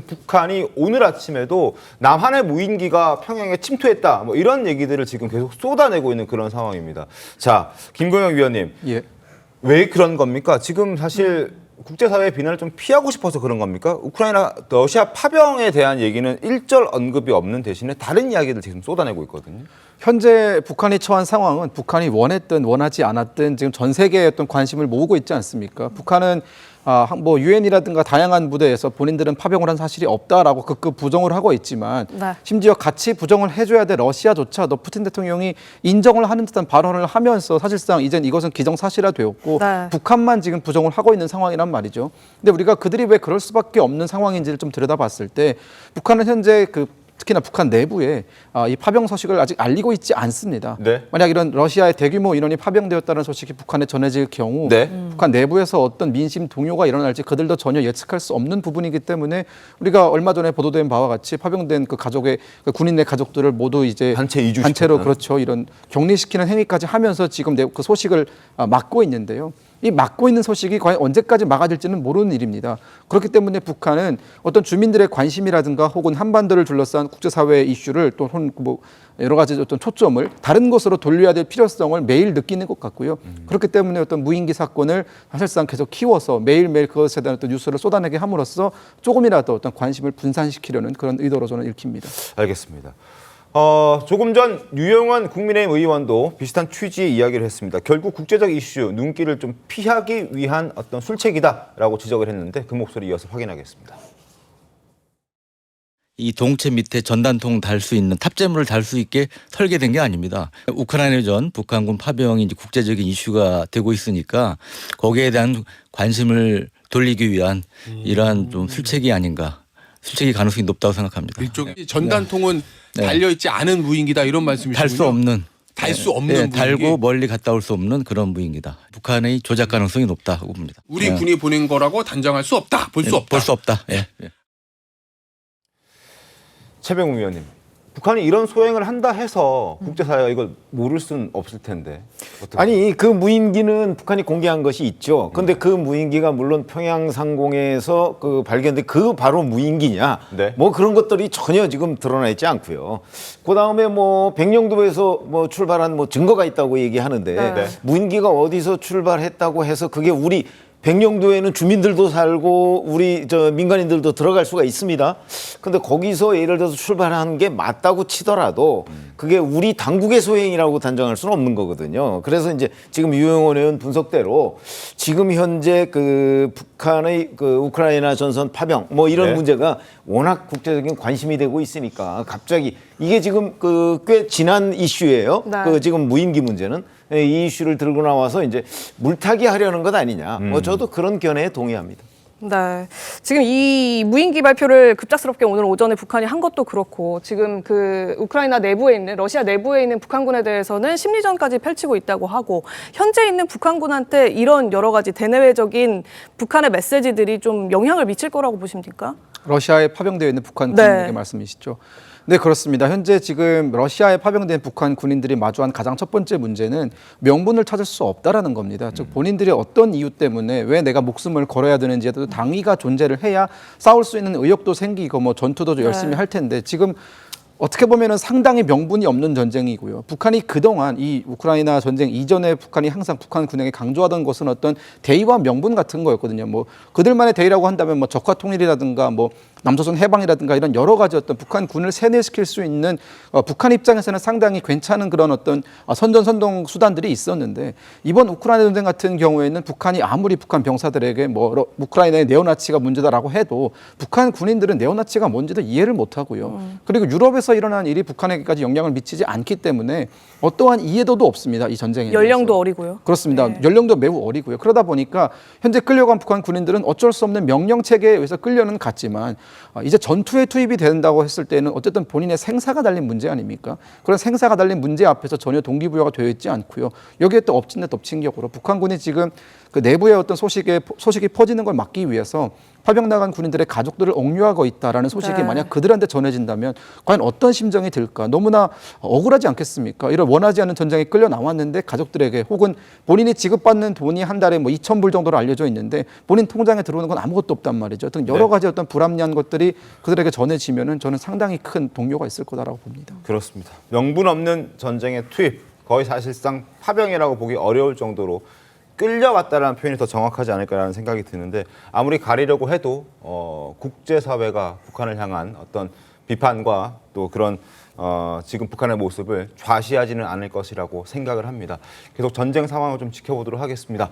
북한이 오늘 아침에도 남한의 무인기가 평양에 침투했다, 뭐 이런 얘기들을 지금 계속 쏟아내고 있는 그런 상황입니다. 자, 김광영 위원님, 예. 왜 그런 겁니까? 지금 사실 국제사회의 비난을 좀 피하고 싶어서 그런 겁니까? 우크라이나, 러시아 파병에 대한 얘기는 일절 언급이 없는 대신에 다른 이야기들 지금 쏟아내고 있거든요. 현재 북한이 처한 상황은 북한이 원했든 원하지 않았든 지금 전 세계의 어떤 관심을 모으고 있지 않습니까? 북한은 뭐 유엔이라든가 다양한 무대에서 본인들은 파병을 한 사실이 없다라고 극극 부정을 하고 있지만 네. 심지어 같이 부정을 해줘야 될 러시아조차도 푸틴 대통령이 인정을 하는 듯한 발언을 하면서 사실상 이젠 이것은 기정사실화되었고 네. 북한만 지금 부정을 하고 있는 상황이란 말이죠. 근데 우리가 그들이 왜 그럴 수밖에 없는 상황인지를 좀 들여다봤을 때 북한은 현재 특히나 북한 내부에 이 파병 소식을 아직 알리고 있지 않습니다. 네. 만약 이런 러시아의 대규모 인원이 파병되었다는 소식이 북한에 전해질 경우 네. 북한 내부에서 어떤 민심 동요가 일어날지 그들도 전혀 예측할 수 없는 부분이기 때문에 우리가 얼마 전에 보도된 바와 같이 파병된 그 가족의 그 군인의 가족들을 모두 이제 단체 이주시켰다. 단체로 그렇죠, 이런 격리시키는 행위까지 하면서 지금 그 소식을 막고 있는데요. 이 막고 있는 소식이 과연 언제까지 막아질지는 모르는 일입니다. 그렇기 때문에 북한은 어떤 주민들의 관심이라든가 혹은 한반도를 둘러싼 국제사회의 이슈를 또 뭐 여러 가지 어떤 초점을 다른 곳으로 돌려야 될 필요성을 매일 느끼는 것 같고요. 그렇기 때문에 어떤 무인기 사건을 사실상 계속 키워서 매일매일 그것에 대한 어떤 뉴스를 쏟아내게 함으로써 조금이라도 어떤 관심을 분산시키려는 그런 의도로 저는 읽힙니다. 알겠습니다. 조금 전 유영환 국민의힘 의원도 비슷한 취지의 이야기를 했습니다. 결국 국제적 이슈, 눈길을 좀 피하기 위한 어떤 술책이다라고 지적을 했는데 그 목소리 이어서 확인하겠습니다. 이 동체 밑에 전단통 달 수 있는 탑재물을 달 수 있게 설계된 게 아닙니다. 우크라이나전 북한군 파병이 이제 국제적인 이슈가 되고 있으니까 거기에 대한 관심을 돌리기 위한 이러한 좀 술책이 아닌가. 술책이 가능성이 높다고 생각합니다. 일종의 전단통은 달려있지 않은 무인기다 이런 말씀이시군요. 달 수 없는. 달 수 없는 무인기. 달고 멀리 갔다 올 수 없는 그런 무인기다. 북한의 조작 가능성이 높다고 봅니다. 우리 군이 보낸 거라고 단정할 수 없다. 볼 수 없다. 볼 수 없다. 예. 최병우 위원님, 북한이 이런 소행을 한다 해서 국제사회가 이걸 모를 수는 없을 텐데. 아니, 그 무인기는 북한이 공개한 것이 있죠. 근데 그 무인기가 물론 평양 상공에서 발견된 그 바로 무인기냐, 네. 뭐 그런 것들이 전혀 지금 드러나 있지 않고요. 그 다음에 뭐 백령도에서 뭐 출발한 뭐 증거가 있다고 얘기하는데 네. 무인기가 어디서 출발했다고 해서 그게 우리 백령도에는 주민들도 살고 우리 민간인들도 들어갈 수가 있습니다. 근데 거기서 예를 들어서 출발한 게 맞다고 치더라도 그게 우리 당국의 소행이라고 단정할 수는 없는 거거든요. 그래서 이제 지금 유영원 의원 분석대로 지금 현재 그 북한의 그 우크라이나 전선 파병 뭐 이런 네. 문제가 워낙 국제적인 관심이 되고 있으니까 갑자기 이게 지금 꽤 지난 이슈예요. 네. 지금 무인기 문제는. 이 이슈를 들고 나와서 이제 물타기 하려는 것 아니냐. 저도 그런 견해에 동의합니다. 네. 지금 이 무인기 발표를 급작스럽게 오늘 오전에 북한이 한 것도 그렇고 지금 그 우크라이나 내부에 있는 러시아 내부에 있는 북한군에 대해서는 심리전까지 펼치고 있다고 하고 현재 있는 북한군한테 이런 여러 가지 대내외적인 북한의 메시지들이 좀 영향을 미칠 거라고 보십니까? 러시아에 파병되어 있는 북한 네. 군인에게 말씀이시죠. 네, 그렇습니다. 현재 지금 러시아에 파병된 북한 군인들이 마주한 가장 첫 번째 문제는 명분을 찾을 수 없다라는 겁니다. 즉 본인들이 어떤 이유 때문에 왜 내가 목숨을 걸어야 되는지에 대해서 당위가 존재를 해야 싸울 수 있는 의욕도 생기고 뭐 전투도 열심히 할 텐데 지금 어떻게 보면은 상당히 명분이 없는 전쟁이고요. 북한이 그동안 이 우크라이나 전쟁 이전에 북한이 항상 북한 군에게 강조하던 것은 어떤 대의와 명분 같은 거였거든요. 뭐 그들만의 대의라고 한다면 뭐 적화 통일이라든가 뭐 남조선 해방이라든가 이런 여러 가지 어떤 북한 군을 세뇌시킬 수 있는 북한 입장에서는 상당히 괜찮은 그런 어떤 선전선동 수단들이 있었는데 이번 우크라이나 전쟁 같은 경우에는 북한이 아무리 북한 병사들에게 뭐 우크라이나의 네오나치가 문제다라고 해도 북한 군인들은 네오나치가 뭔지도 이해를 못하고요. 그리고 유럽에서 일어난 일이 북한에게까지 영향을 미치지 않기 때문에 어떠한 이해도도 없습니다. 이 전쟁에 연령도 대해서. 어리고요. 그렇습니다. 네. 연령도 매우 어리고요. 그러다 보니까 현재 끌려간 북한 군인들은 어쩔 수 없는 명령 체계에 의해서 끌려는 갔지만 이제 전투에 투입이 된다고 했을 때는 어쨌든 본인의 생사가 달린 문제 아닙니까? 그런 생사가 달린 문제 앞에서 전혀 동기부여가 되어 있지 않고요. 여기에 또 엎친 데 덮친 격으로 북한군이 지금 그 내부의 어떤 소식이 퍼지는 걸 막기 위해서 파병 나간 군인들의 가족들을 옥류하고 있다라는 소식이 네. 만약 그들한테 전해진다면 과연 어떤 심정이 들까? 너무나 억울하지 않겠습니까? 이런 원하지 않은 전쟁에 끌려 나왔는데 가족들에게 혹은 본인이 지급받는 돈이 한 달에 뭐 2,000불 정도로 알려져 있는데 본인 통장에 들어오는 건 아무것도 없단 말이죠. 등 여러 가지 어떤 불합리한 것들이 그들에게 전해지면은 저는 상당히 큰 동요가 있을 거다라고 봅니다. 그렇습니다. 명분 없는 전쟁에 투입, 거의 사실상 파병이라고 보기 어려울 정도로 끌려갔다라는 표현이 더 정확하지 않을까라는 생각이 드는데 아무리 가리려고 해도 국제사회가 북한을 향한 어떤 비판과 또 그런 지금 북한의 모습을 좌시하지는 않을 것이라고 생각을 합니다. 계속 전쟁 상황을 좀 지켜보도록 하겠습니다.